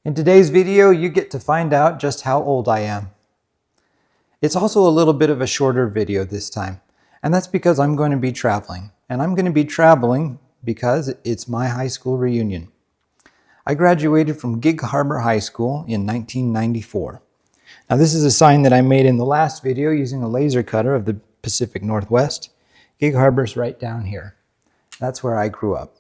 In today's video, you get to find out just how old I am. It's also a little bit of a shorter video this time, and that's because I'm going to be traveling. And I'm going to be traveling because it's my high school reunion. I graduated from Gig Harbor High School in 1994. Now this is a sign that I made in the last video using a laser cutter of the Pacific Northwest. Gig Harbor's right down here. That's where I grew up.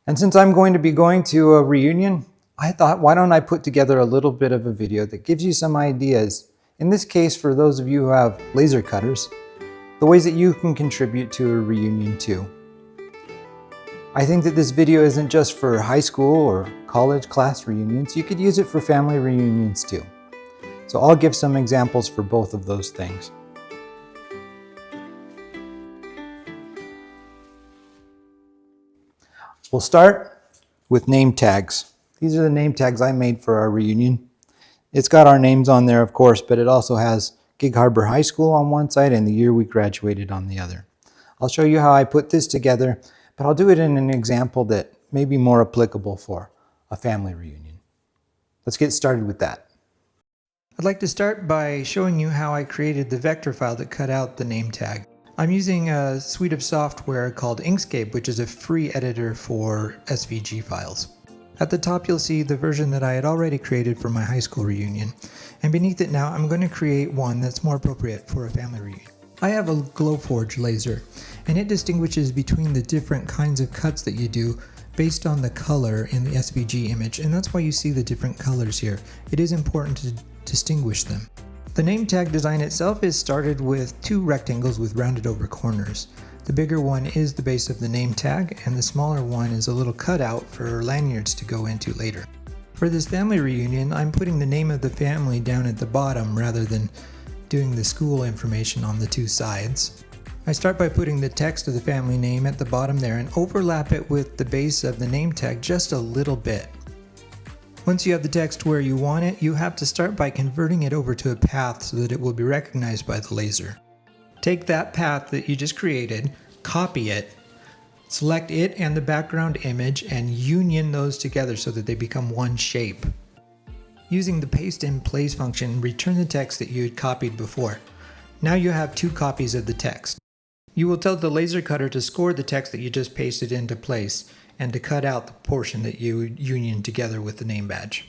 And since I'm going to be going to a reunion, I thought, why don't I put together a little bit of a video that gives you some ideas, in this case for those of you who have laser cutters, the ways that you can contribute to a reunion too. I think that this video isn't just for high school or college class reunions, you could use it for family reunions too. So I'll give some examples for both of those things. We'll start with name tags. These are the name tags I made for our reunion. It's got our names on there, of course, but it also has Gig Harbor High School on one side and the year we graduated on the other. I'll show you how I put this together, but I'll do it in an example that may be more applicable for a family reunion. Let's get started with that. I'd like to start by showing you how I created the vector file that cut out the name tag. I'm using a suite of software called Inkscape, which is a free editor for SVG files. At the top you'll see the version that I had already created for my high school reunion, and beneath it now I'm going to create one that's more appropriate for a family reunion. I have a Glowforge laser, and it distinguishes between the different kinds of cuts that you do based on the color in the SVG image, and that's why you see the different colors here. It is important to distinguish them. The name tag design itself is started with two rectangles with rounded over corners. The bigger one is the base of the name tag, and the smaller one is a little cutout for lanyards to go into later. For this family reunion, I'm putting the name of the family down at the bottom rather than doing the school information on the two sides. I start by putting the text of the family name at the bottom there and overlap it with the base of the name tag just a little bit. Once you have the text where you want it, you have to start by converting it over to a path so that it will be recognized by the laser. Take that path that you just created, copy it, select it and the background image, and union those together so that they become one shape. Using the paste in place function, return the text that you had copied before. Now you have two copies of the text. You will tell the laser cutter to score the text that you just pasted into place and to cut out the portion that you union together with the name badge.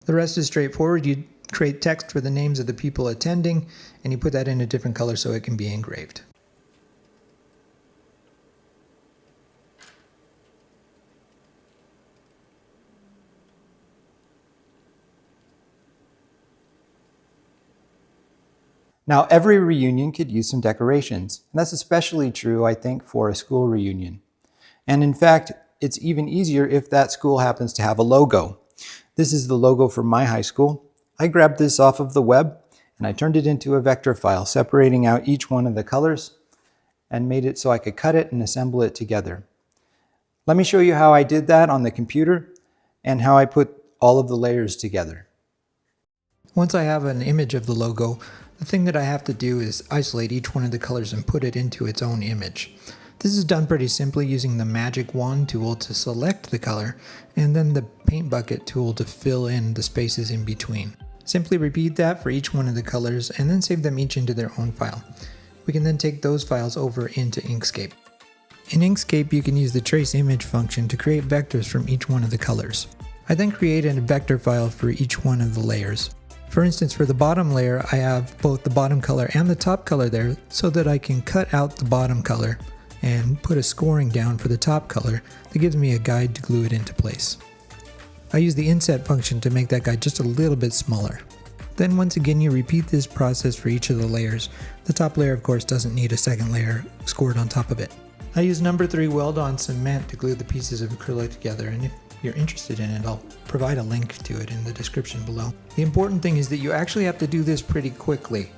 The rest is straightforward. You create text for the names of the people attending, and you put that in a different color so it can be engraved. Now, every reunion could use some decorations, and that's especially true, I think, for a school reunion. And in fact, it's even easier if that school happens to have a logo. This is the logo for my high school. I grabbed this off of the web and I turned it into a vector file, separating out each one of the colors and made it so I could cut it and assemble it together. Let me show you how I did that on the computer and how I put all of the layers together. Once I have an image of the logo, the thing that I have to do is isolate each one of the colors and put it into its own image. This is done pretty simply using the magic wand tool to select the color and then the paint bucket tool to fill in the spaces in between. Simply repeat that for each one of the colors and then save them each into their own file. We can then take those files over into Inkscape. In Inkscape, you can use the trace image function to create vectors from each one of the colors. I then created a vector file for each one of the layers. For instance, for the bottom layer, I have both the bottom color and the top color there so that I can cut out the bottom color and put a scoring down for the top color that gives me a guide to glue it into place. I use the inset function to make that guide just a little bit smaller. Then once again you repeat this process for each of the layers. The top layer of course doesn't need a second layer scored on top of it. I use number 3 weld-on cement to glue the pieces of acrylic together, and if you're interested in it, I'll provide a link to it in the description below. The important thing is that you actually have to do this pretty quickly.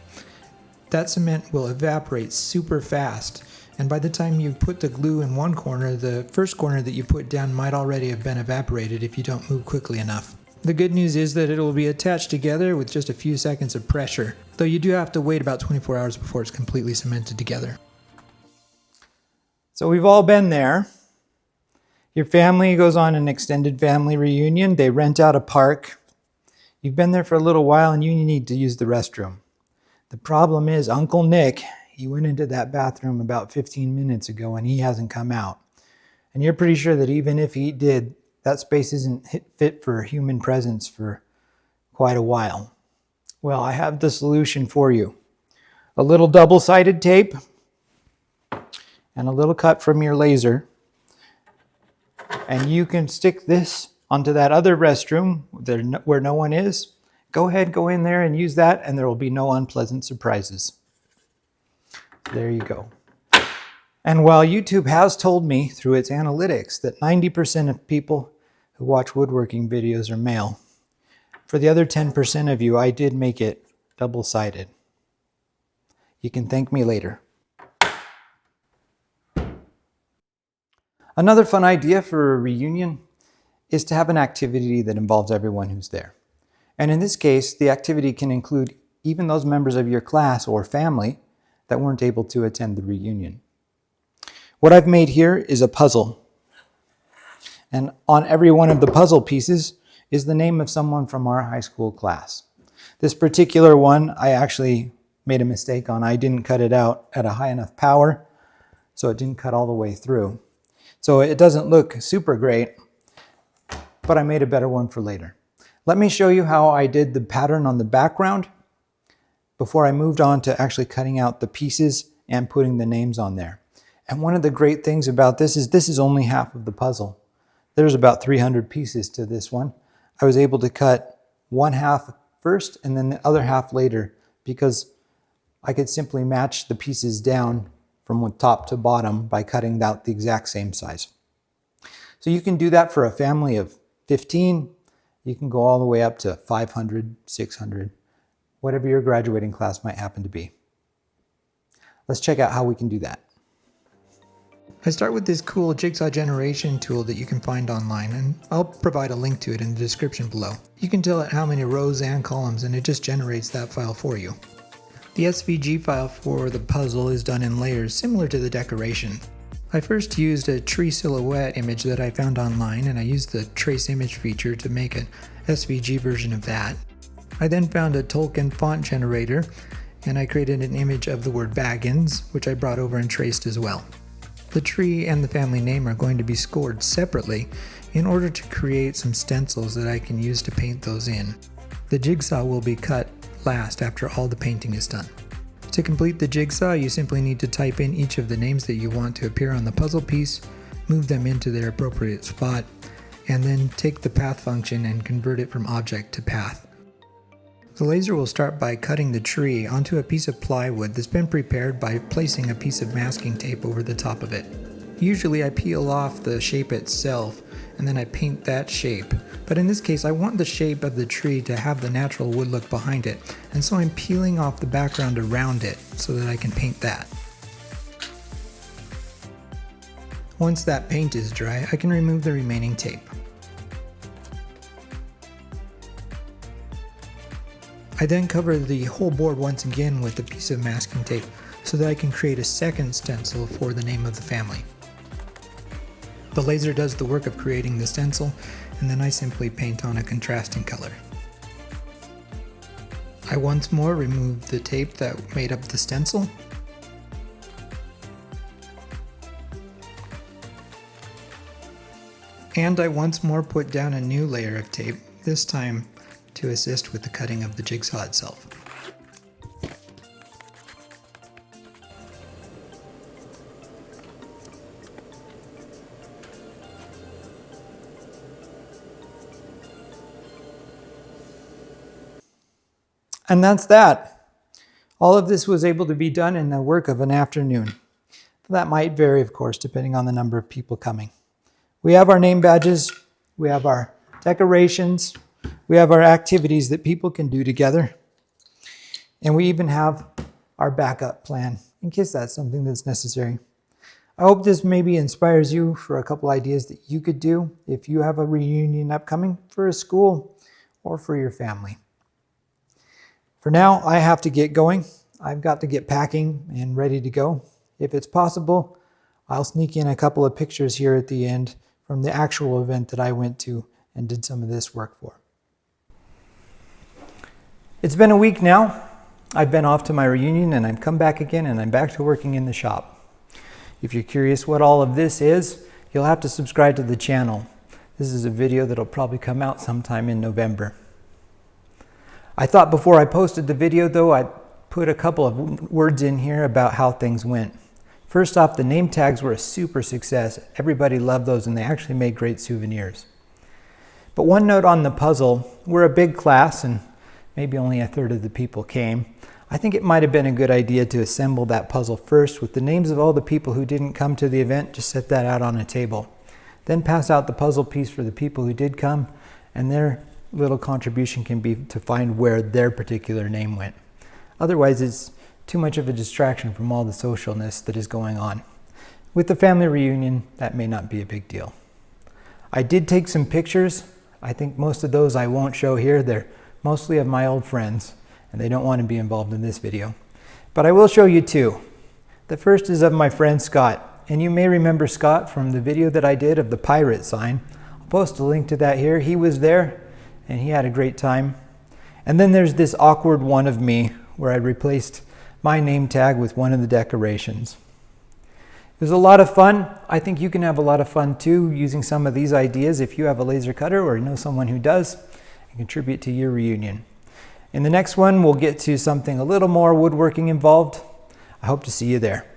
That cement will evaporate super fast, and by the time you put the glue in one corner, the first corner that you put down might already have been evaporated if you don't move quickly enough. The good news is that it will be attached together with just a few seconds of pressure, though you do have to wait about 24 hours before it's completely cemented together. So we've all been there. Your family goes on an extended family reunion. They rent out a park. You've been there for a little while and you need to use the restroom. The problem is Uncle Nick, he went into that bathroom about 15 minutes ago and he hasn't come out. And you're pretty sure that even if he did, that space isn't fit for human presence for quite a while. Well, I have the solution for you. A little double-sided tape and a little cut from your laser. And you can stick this onto that other restroom where no one is. Go ahead, go in there and use that, and there will be no unpleasant surprises. There you go. And while YouTube has told me through its analytics that 90% of people who watch woodworking videos are male, for the other 10% of you, I did make it double-sided. You can thank me later. Another fun idea for a reunion is to have an activity that involves everyone who's there. And in this case, the activity can include even those members of your class or family that weren't able to attend the reunion. What I've made here is a puzzle. And on every one of the puzzle pieces is the name of someone from our high school class. This particular one, I actually made a mistake on. I didn't cut it out at a high enough power, so it didn't cut all the way through. So it doesn't look super great, but I made a better one for later. Let me show you how I did the pattern on the background before I moved on to actually cutting out the pieces and putting the names on there. And one of the great things about this is only half of the puzzle. There's about 300 pieces to this one. I was able to cut one half first and then the other half later because I could simply match the pieces down from top to bottom by cutting out the exact same size. So you can do that for a family of 15. You can go all the way up to 500, 600, whatever your graduating class might happen to be. Let's check out how we can do that. I start with this cool jigsaw generation tool that you can find online, and I'll provide a link to it in the description below. You can tell it how many rows and columns, and it just generates that file for you. The SVG file for the puzzle is done in layers similar to the decoration. I first used a tree silhouette image that I found online, and I used the trace image feature to make an SVG version of that. I then found a Tolkien font generator, and I created an image of the word Baggins, which I brought over and traced as well. The tree and the family name are going to be scored separately in order to create some stencils that I can use to paint those in. The jigsaw will be cut last after all the painting is done. To complete the jigsaw, you simply need to type in each of the names that you want to appear on the puzzle piece, move them into their appropriate spot, and then take the path function and convert it from object to path. The laser will start by cutting the tree onto a piece of plywood that's been prepared by placing a piece of masking tape over the top of it. Usually I peel off the shape itself and then I paint that shape, but in this case I want the shape of the tree to have the natural wood look behind it, and so I'm peeling off the background around it so that I can paint that. Once that paint is dry, I can remove the remaining tape. I then cover the whole board once again with a piece of masking tape so that I can create a second stencil for the name of the family. The laser does the work of creating the stencil, and then I simply paint on a contrasting color. I once more remove the tape that made up the stencil. And I once more put down a new layer of tape, this time to assist with the cutting of the jigsaw itself. And that's that. All of this was able to be done in the work of an afternoon. That might vary, of course, depending on the number of people coming. We have our name badges, we have our decorations, we have our activities that people can do together, and we even have our backup plan in case that's something that's necessary. I hope this maybe inspires you for a couple ideas that you could do if you have a reunion upcoming for a school or for your family. For now, I have to get going. I've got to get packing and ready to go. If it's possible, I'll sneak in a couple of pictures here at the end from the actual event that I went to and did some of this work for. It's been a week now. I've been off to my reunion and I've come back again and I'm back to working in the shop. If you're curious what all of this is, you'll have to subscribe to the channel. This is a video that'll probably come out sometime in November. I thought before I posted the video though, I'd put a couple of words in here about how things went. First off, the name tags were a super success. Everybody loved those and they actually made great souvenirs. But one note on the puzzle, we're a big class and maybe only a third of the people came. I think it might have been a good idea to assemble that puzzle first with the names of all the people who didn't come to the event. Just set that out on a table. Then pass out the puzzle piece for the people who did come, and their little contribution can be to find where their particular name went. Otherwise, it's too much of a distraction from all the socialness that is going on. With the family reunion, that may not be a big deal. I did take some pictures. I think most of those I won't show here. They're mostly of my old friends, and they don't want to be involved in this video. But I will show you two. The first is of my friend Scott, and you may remember Scott from the video that I did of the pirate sign. I'll post a link to that here. He was there, and he had a great time. And then there's this awkward one of me, where I replaced my name tag with one of the decorations. It was a lot of fun. I think you can have a lot of fun too using some of these ideas if you have a laser cutter or know someone who does, and contribute to your reunion. In the next one, we'll get to something a little more woodworking involved. I hope to see you there.